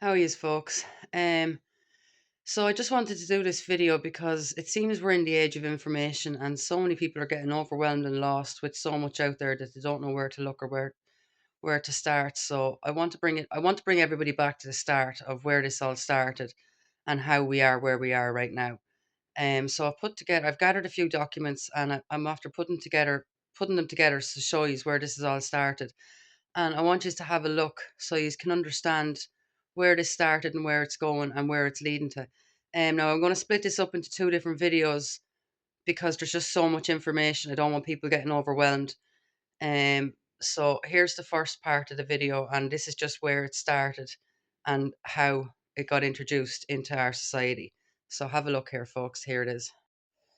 How are yous, folks? Um, so I just wanted to do this video because it seems we're in the age of information, and so many people are getting overwhelmed and lost with so much out there that they don't know where to look or where to start. So I want to bring it. I want to bring everybody back to the start of where this all started and how we are where we are right now. So I've gathered a few documents, and I'm after putting them together to show you where this has all started. And I want you to have a look so you can understand where this started and where it's going and where it's leading to. Now I'm going to split this up into two different videos because there's just so much information. I don't want people getting overwhelmed. So here's the first part of the video, and this is just where it started and how it got introduced into our society. So have a look here, folks. Here it is.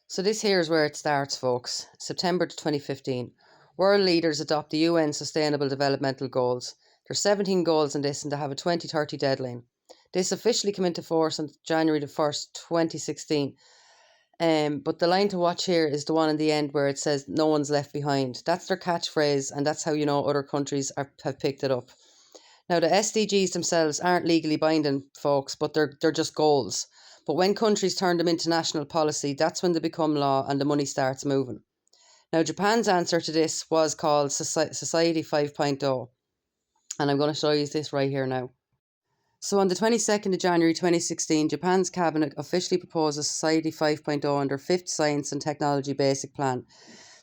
So this here is where it starts, folks. September 2015. World leaders adopt the UN Sustainable Developmental Goals. There's 17 goals in this and they have a 2030 deadline. This officially came into force on January the 1st, 2016. But the line to watch here is the one in the end where it says no one's left behind. That's their catchphrase, and that's how you know other countries have picked it up. Now, the SDGs themselves aren't legally binding, folks, but they're just goals. But when countries turn them into national policy, that's when they become law and the money starts moving. Now, Japan's answer to this was called Society 5.0, and I'm going to show you this right here now. So on the 22nd of January 2016, Japan's cabinet officially proposed a Society 5.0 on their fifth Science and Technology Basic Plan.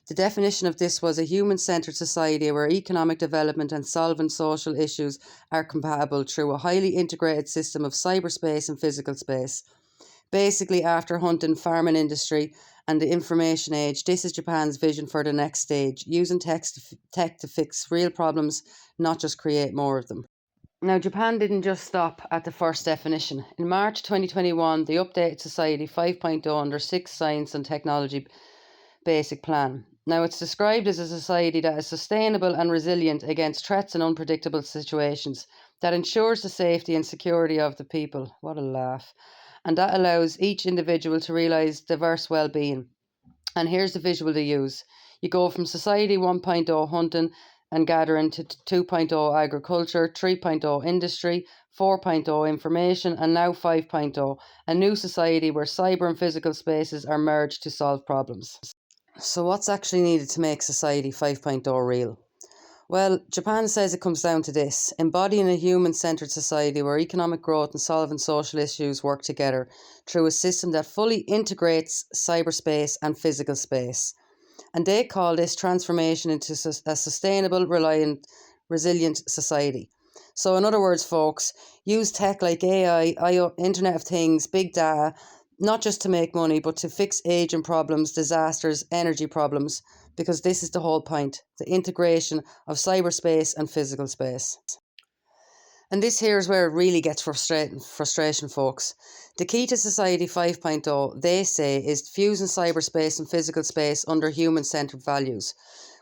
The definition of this was a human-centred society where economic development and solving social issues are compatible through a highly integrated system of cyberspace and physical space. Basically, after hunting, farming industry and the information age, this is Japan's vision for the next stage, using tech to fix real problems, not just create more of them. Now, Japan didn't just stop at the first definition. In March 2021, they updated Society 5.0 under sixth Science and Technology Basic Plan. Now, it's described as a society that is sustainable and resilient against threats and unpredictable situations, that ensures the safety and security of the people. What a laugh. And that allows each individual to realise diverse well-being. And here's the visual they use. You go from Society 1.0 hunting and gathering to 2.0 agriculture, 3.0 industry, 4.0 information, and now 5.0, a new society where cyber and physical spaces are merged to solve problems. So, what's actually needed to make Society 5.0 real? Well, Japan says it comes down to this: embodying a human centred society where economic growth and solving social issues work together through a system that fully integrates cyberspace and physical space. And they call this transformation into a sustainable, reliant, resilient society. So, in other words, folks, use tech like AI, Internet of Things, big data, not just to make money, but to fix aging problems, disasters, energy problems, because this is the whole point: the integration of cyberspace and physical space. And this here is where it really gets frustration, folks. The key to Society 5.0, they say, is fusing cyberspace and physical space under human-centred values,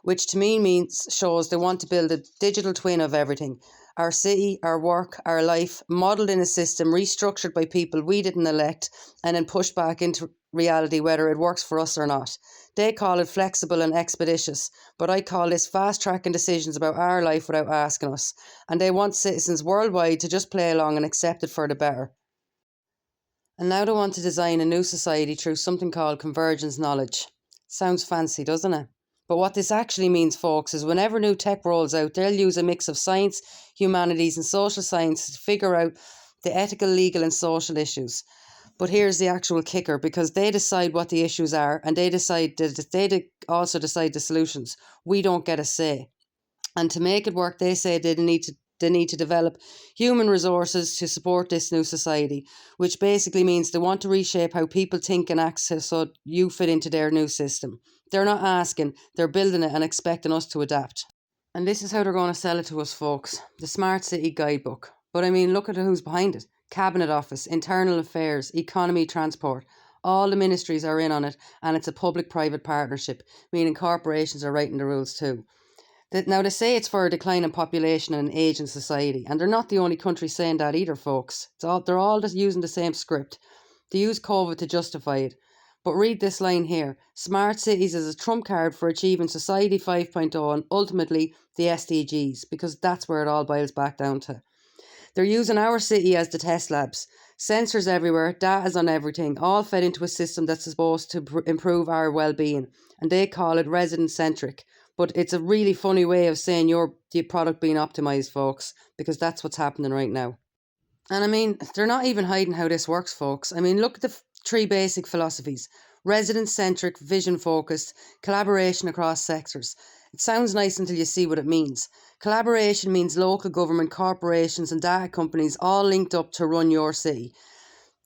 which to me means shows they want to build a digital twin of everything. Our city, our work, our life, modelled in a system restructured by people we didn't elect and then pushed back into reality whether it works for us or not. They call it flexible and expeditious, but I call this fast-tracking decisions about our life without asking us. And they want citizens worldwide to just play along and accept it for the better. And now they want to design a new society through something called convergence knowledge. Sounds fancy, doesn't it? But what this actually means, folks, is whenever new tech rolls out, they'll use a mix of science, humanities, and social science to figure out the ethical, legal, and social issues. But here's the actual kicker, because they decide what the issues are and also decide the solutions. We don't get a say. And to make it work, they say they need to develop human resources to support this new society, which basically means they want to reshape how people think and act so you fit into their new system. They're not asking, they're building it and expecting us to adapt. And this is how they're going to sell it to us, folks. The Smart City Guidebook. But I mean, look at who's behind it. Cabinet Office, Internal Affairs, Economy, Transport. All the ministries are in on it, and it's a public-private partnership, meaning corporations are writing the rules too. Now, they say it's for a decline in population and an ageing society, and they're not the only country saying that either, folks. They're all just using the same script. They use COVID to justify it. But read this line here: smart cities is a trump card for achieving Society 5.0 and ultimately the SDGs, because that's where it all boils back down to. They're using our city as the test labs. Sensors everywhere, data's on everything, all fed into a system that's supposed to improve our well-being. And they call it resident-centric. But it's a really funny way of saying your product being optimized, folks, because that's what's happening right now. And I mean, they're not even hiding how this works, folks. I mean, look at the three basic philosophies: resident centric, vision focused, collaboration across sectors. It sounds nice until you see what it means. Collaboration means local government, corporations, and data companies all linked up to run your city.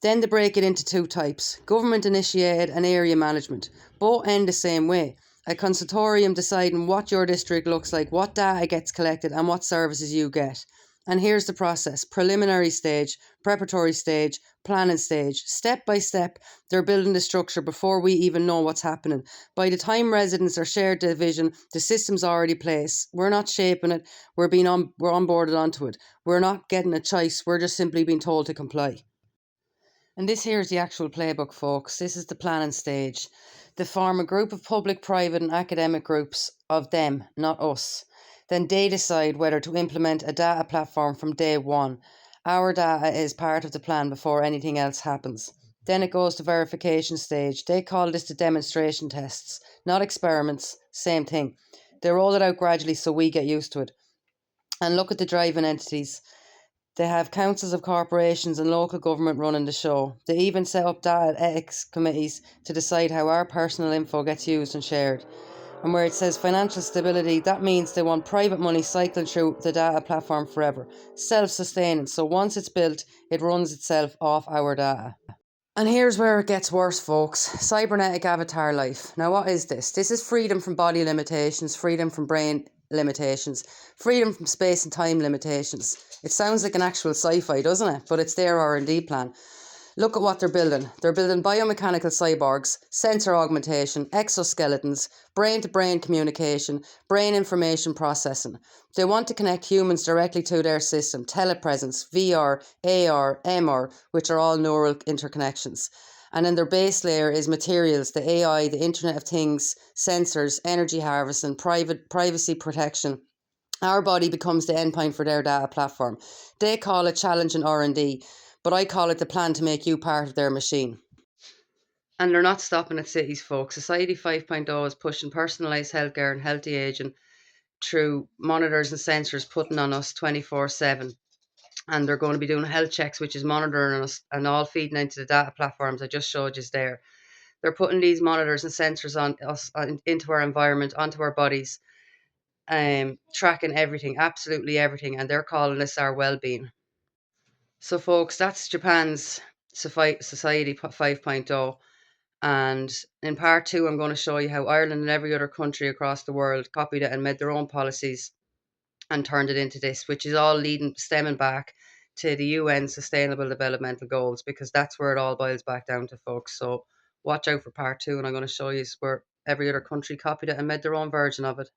Then they break it into two types: government initiated and area management. Both end the same way: a consultorium deciding what your district looks like, what data gets collected, and what services you get. And here's the process: preliminary stage, preparatory stage, planning stage. Step by step, they're building the structure before we even know what's happening. By the time residents are shared the vision, the system's already placed. We're not shaping it, we're onboarded onto it. We're not getting a choice, we're just simply being told to comply. And this here is the actual playbook, folks. This is the planning stage. They form a group of public, private, and academic groups of them, not us. Then they decide whether to implement a data platform from day one. Our data is part of the plan before anything else happens. Then it goes to verification stage. They call this the demonstration tests, not experiments, same thing. They roll it out gradually so we get used to it. And look at the driving entities. They have councils of corporations and local government running the show. They even set up data ethics committees to decide how our personal info gets used and shared. And where it says financial stability, that means they want private money cycling through the data platform forever, self-sustaining. So once it's built, it runs itself off our data. And here's where it gets worse, folks. Cybernetic avatar life. Now, what is this? This is freedom from body limitations, freedom from brain limitations, freedom from space and time limitations. It sounds like an actual sci-fi, doesn't it? But it's their R&D plan. Look at what they're building. They're building biomechanical cyborgs, sensor augmentation, exoskeletons, brain-to-brain communication, brain information processing. They want to connect humans directly to their system: telepresence, VR, AR, MR, which are all neural interconnections. And then their base layer is materials: the AI, the Internet of Things, sensors, energy harvesting, privacy protection. Our body becomes the endpoint for their data platform. They call it challenging R&D, but I call it the plan to make you part of their machine. And they're not stopping at cities, folks. Society 5.0 is pushing personalised healthcare and healthy aging through monitors and sensors putting on us 24/7. And they're going to be doing health checks, which is monitoring us and all feeding into the data platforms I just showed you there. They're putting these monitors and sensors on us, into our environment, onto our bodies, tracking everything, absolutely everything. And they're calling this our well-being. So, folks, that's Japan's Society 5.0. And in part two, I'm going to show you how Ireland and every other country across the world copied it and made their own policies and turned it into this, which is all stemming back to the UN Sustainable Developmental Goals, because that's where it all boils back down to, folks. So watch out for part two, and I'm going to show you where every other country copied it and made their own version of it.